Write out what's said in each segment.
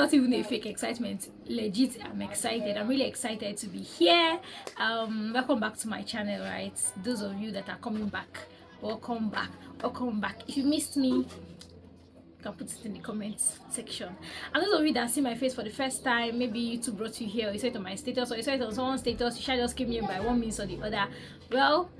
not even a fake excitement, legit. I'm excited. I'm really excited to be here. Welcome back to my channel, right? Those of you that are coming back, welcome back. If you missed me, you can put it in the comments section. And those of you that see my face for the first time, maybe YouTube brought you here, or you saw it on my status, or you saw it on someone's status, you should just came here by one means or the other. Well,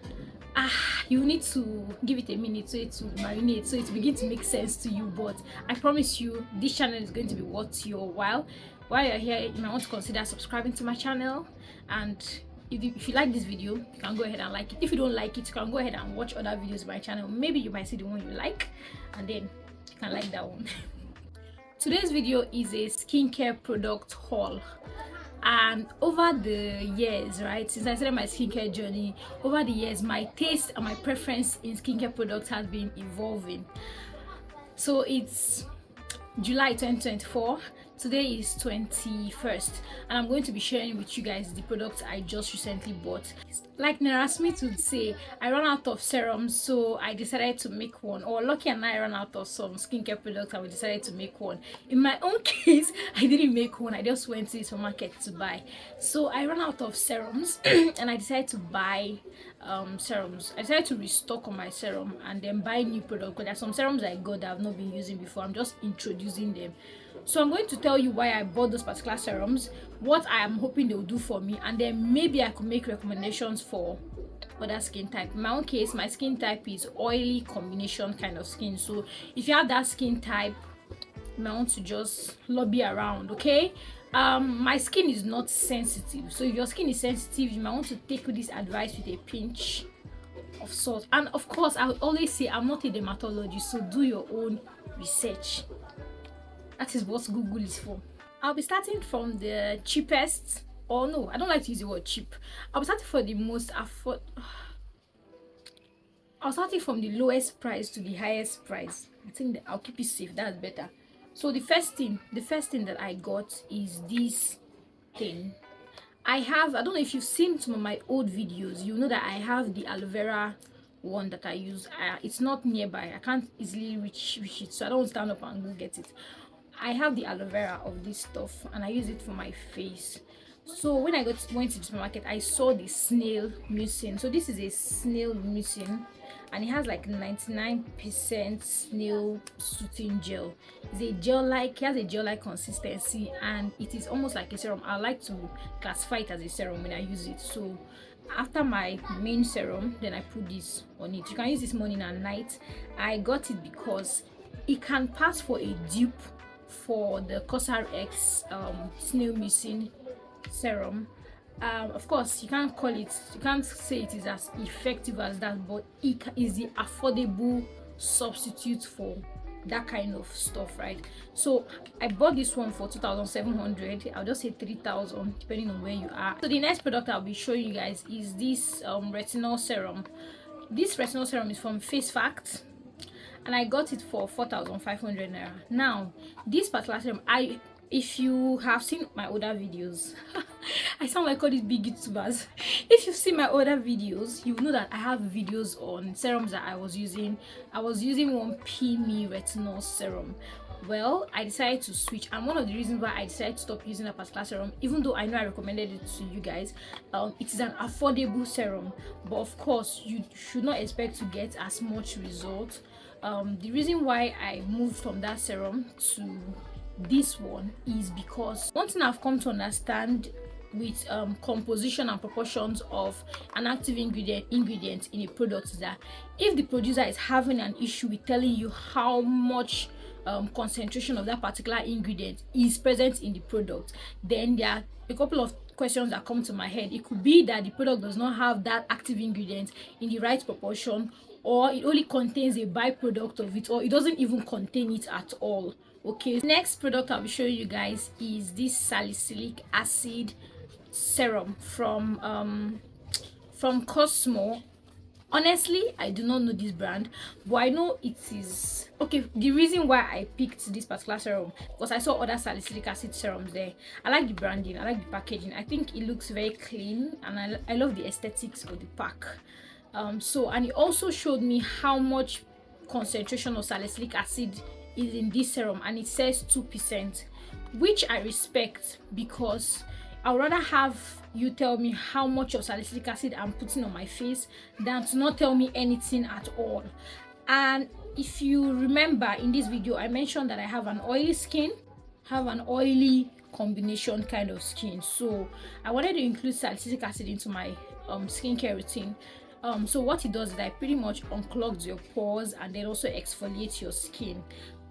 you need to give it a minute so it to marinate, so it begin to make sense to you. But I promise you, this channel is going to be worth your while. While you're here, you might want to consider subscribing to my channel, and if you like this video, you can go ahead and like it. If you don't like it, you can go ahead and watch other videos on my channel. Maybe you might see the one you like, and then you can like that one. Today's video is a skincare product haul. And over the years, right, since I started my skincare journey, over the years, my taste and my preference in skincare products has been evolving. So it's July 2024. Today is 21st, and I'm going to be sharing with you guys the products I just recently bought. Like Niacinamide would say, I ran out of serums, so I decided to make one. Or Lucky and I ran out of some skincare products, and we decided to make one. In my own case, I didn't make one. I just went to the supermarket to buy. So I ran out of serums, and I decided to buy serums. I decided to restock on my serum and then buy new products. Because there's some serums I got that I've not been using before. I'm just introducing them. So I'm going to tell you why I bought those particular serums, what I am hoping they'll do for me, and then maybe I could make recommendations for other skin type. In my own case, my skin type is oily combination kind of skin. So if you have that skin type, you might want to just lobby around, okay? My skin is not sensitive, so if your skin is sensitive, you might want to take this advice with a pinch of salt. And of course, I would always say I'm not a dermatologist, so do your own research. That is what Google is for. I'll be starting from the cheapest, or no, I don't like to use the word cheap. I'll be starting for the most I'll start from the lowest price to the highest price. I think that I'll keep it safe. That's better. So the first thing that I got is this thing. I don't know if you've seen some of my old videos, you know that I have the aloe vera one that I use. It's not nearby. I can't easily reach it, so I don't stand up and go get it. I have the aloe vera of this stuff, and I use it for my face. So when I went to the supermarket, I saw the snail mucin. So this is a snail mucin, and it has like 99% snail soothing gel. It's a gel-like, it has a gel-like consistency, and it is almost like a serum. I like to classify it as a serum when I use it. So after my main serum, then I put this on it. You can use this morning and night. I got it because it can pass for a dupe for the Cosrx snail mucin serum. Of course, you can't say it is as effective as that, but it is the affordable substitute for that kind of stuff, right? So I bought this one for 2,700. I'll just say 3,000 depending on where you are. So the next product I'll be showing you guys is this retinol serum. This retinol serum is from Facefact, and I got it for 4,500 naira. Now this particular serum, if you have seen my older videos, I sound like all these big YouTubers. If you've seen my older videos, you know that I have videos on serums that I was using. I was using one PME Retinol Serum. Well, I decided to switch, and one of the reasons why I decided to stop using a particular serum, even though I know I recommended it to you guys, it is an affordable serum, but of course you should not expect to get as much result. The reason why I moved from that serum to this one is because one thing I've come to understand with composition and proportions of an active ingredient in a product is that if the producer is having an issue with telling you how much concentration of that particular ingredient is present in the product, then there are a couple of questions that come to my head. It could be that the product does not have that active ingredient in the right proportion, or it only contains a byproduct of it, or it doesn't even contain it at all. Okay, next product I'll be showing you guys is this Salicylic Acid Serum from Cosmo. Honestly, I do not know this brand, but I know it is okay. The reason why I picked this particular serum because I saw other salicylic acid serums there. I like the branding, I like the packaging. I think it looks very clean, and I love the aesthetics of the pack. And it also showed me how much concentration of salicylic acid is in this serum, and it says 2%, which I respect, because I'd rather have you tell me how much of salicylic acid I'm putting on my face than to not tell me anything at all. And if you remember, in this video I mentioned that I have an oily skin, have an oily combination kind of skin, so I wanted to include salicylic acid into my skincare routine. So what it does is that it pretty much unclogs your pores and then also exfoliates your skin.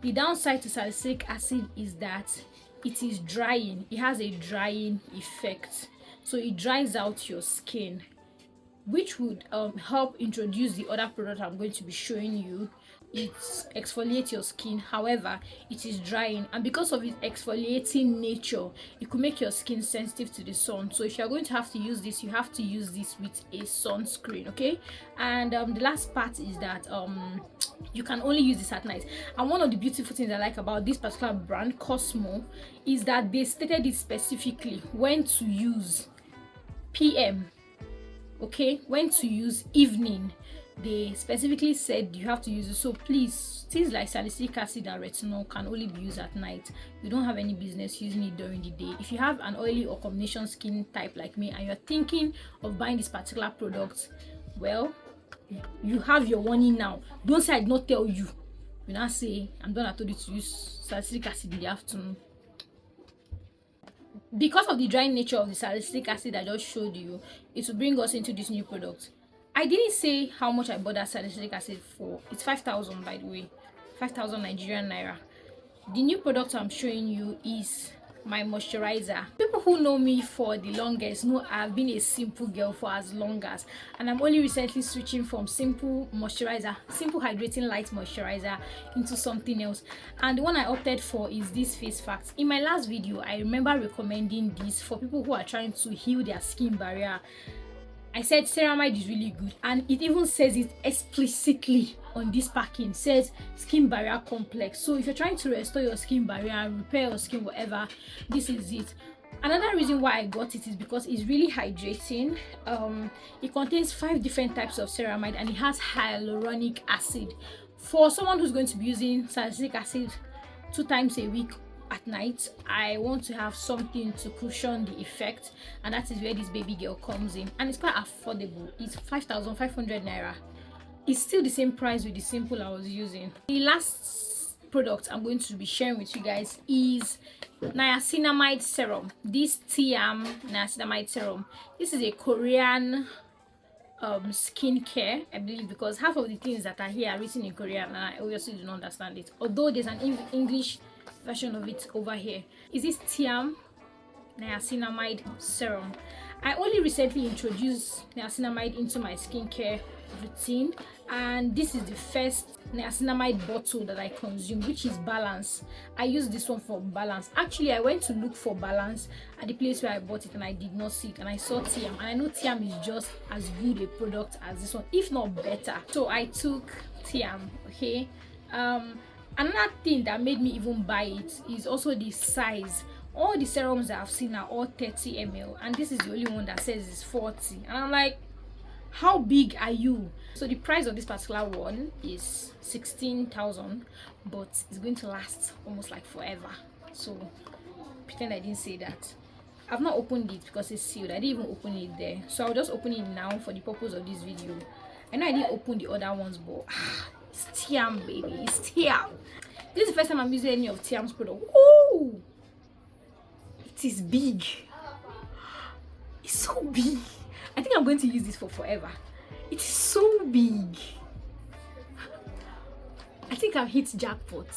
The downside to salicylic acid is that it is drying. It has a drying effect, so it dries out your skin, which would help introduce the other product I'm going to be showing you. It exfoliates your skin, however it is drying, and because of its exfoliating nature, it could make your skin sensitive to the sun. So if you're going to have to use this, you have to use this with a sunscreen, okay? And the last part is that you can only use this at night. And one of the beautiful things I like about this particular brand, Cosmo, is that they stated it specifically when to use PM, okay, when to use evening. They specifically said you have to use it. So please, things like salicylic acid and retinol can only be used at night. You don't have any business using it during the day. If you have an oily or combination skin type like me and you're thinking of buying this particular product, well, you have your warning now. Don't say I did not tell you. You now say I'm done, I told you to use salicylic acid in the afternoon. Because of the dry nature of the salicylic acid I just showed you, it will bring us into this new product. I didn't say how much I bought that salicylic acid for. It's 5,000, by the way, 5,000 Nigerian naira. The new product I'm showing you is my moisturizer. People who know me for the longest know I've been a simple girl for as long as, and I'm only recently switching from simple moisturizer, simple hydrating light moisturizer, into something else. And the one I opted for is this Facefact. In my last video, I remember recommending this for people who are trying to heal their skin barrier. I said ceramide is really good, and it even says it explicitly on this packing. It says skin barrier complex. So if you're trying to restore your skin barrier and repair your skin, whatever, this is it. Another reason why I got it is because it's really hydrating. It contains 5 different types of ceramide and it has hyaluronic acid. For someone who's going to be using salicylic acid 2 times a week at night, I want to have something to cushion the effect, and that is where this baby girl comes in. And it's quite affordable. It's 5,500 naira. It's still the same price with the simple I was using. The last product I'm going to be sharing with you guys is Niacinamide Serum. This TIAM Niacinamide Serum. This is a Korean skincare, I believe, because half of the things that are here are written in Korean and I obviously do not understand it, although there's an English version of it over here. Is this TIAM Niacinamide Serum. I only recently introduced niacinamide into my skincare routine, and this is the first niacinamide bottle that I consume, which is Balance. I use this one for Balance. Actually, I went to look for Balance at the place where I bought it and I did not see it, and I saw TIAM, and I know TIAM is just as good a product as this one, if not better. So I took TIAM, okay. Another thing that made me even buy it is also the size. All the serums that I've seen are all 30 ml, and this is the only one that says it's 40, and I'm like, how big are you? So the price of this particular one is 16,000, but it's going to last almost like forever. So pretend I didn't say that. I've not opened it because it's sealed. I didn't even open it there, so I'll just open it now for the purpose of this video. I know I didn't open the other ones, but it's TIAM, baby. It's TIAM. This is the first time I'm using any of TIAM's product. Oh, it is big. It's so big. I think I'm going to use this for forever. It is so big. I think I've hit jackpot.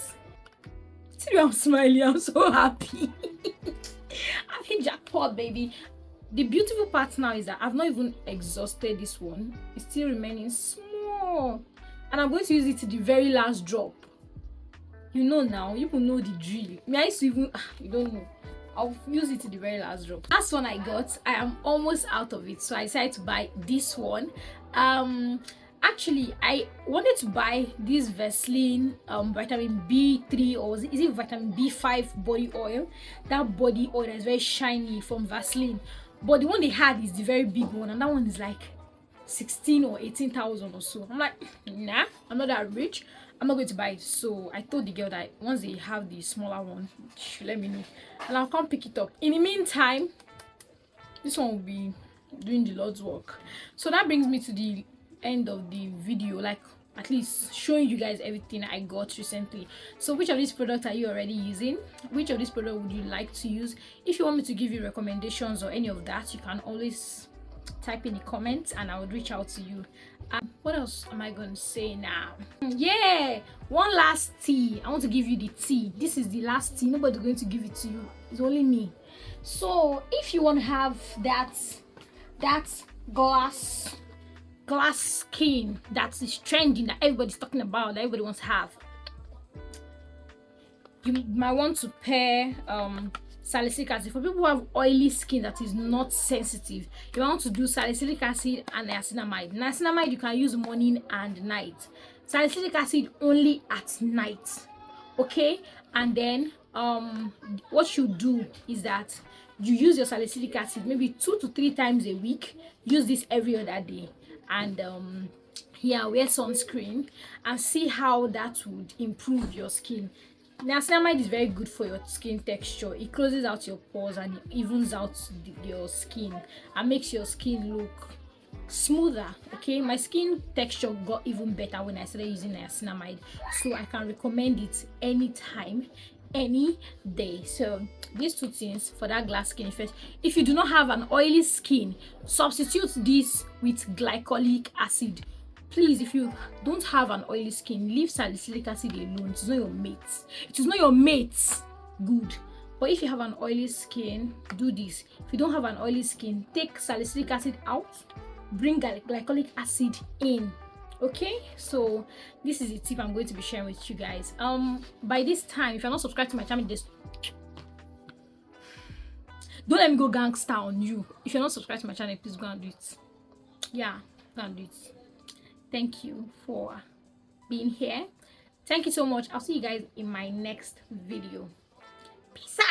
See, I'm smiling. I'm so happy. I've hit jackpot, baby. The beautiful part now is that I've not even exhausted this one. It's still remaining small, and I'm going to use it to the very last drop. You know now, you will know the drill. Me, I used to even, you don't know. I'll use it to the very last drop. Last one I got, I am almost out of it, so I decided to buy this one. Actually, I wanted to buy this Vaseline vitamin B3, or is it vitamin B5 body oil? That body oil that is very shiny from Vaseline. But the one they had is the very big one, and that one is like 16 or 18,000 or so. I'm like, nah, I'm not that rich. I'm not going to buy it. So I told the girl that once they have the smaller one, she let me know and I'll come pick it up. In the meantime, this one will be doing the Lord's work. So that brings me to the end of the video, like at least showing you guys everything I got recently. So which of these products are you already using? Which of these products would you like to use? If you want me to give you recommendations or any of that, you can always type in the comments and I would reach out to you. What else am I going to say now? Yeah, one last tea. I want to give you the tea. This is the last tea. Nobody's going to give it to you. It's only me. So if you want to have that glass skin that is trending, that everybody's talking about, that everybody wants to have, you might want to pair salicylic acid. For people who have oily skin that is not sensitive, you want to do salicylic acid and niacinamide. Niacinamide you can use morning and night, salicylic acid only at night, okay? And then what you do is that you use your salicylic acid maybe 2 to 3 times a week. Use this every other day, and yeah, wear sunscreen and see how that would improve your skin. Niacinamide is very good for your skin texture. It closes out your pores and it evens out your skin and makes your skin look smoother. Okay, my skin texture got even better when I started using niacinamide, so I can recommend it anytime, any day. So these 2 things for that glass skin. First, if you do not have an oily skin, substitute this with glycolic acid. Please, if you don't have an oily skin, leave salicylic acid alone. It is not your mate. It is not your mate. Good. But if you have an oily skin, do this. If you don't have an oily skin, take salicylic acid out, bring glycolic acid in. Okay, so this is the tip I'm going to be sharing with you guys. By this time, if you're not subscribed to my channel, just don't let me go gangster on you. If you're not subscribed to my channel, please go and do it. Yeah, go and do it. Thank you for being here. Thank you so much. I'll see you guys in my next video. Peace out.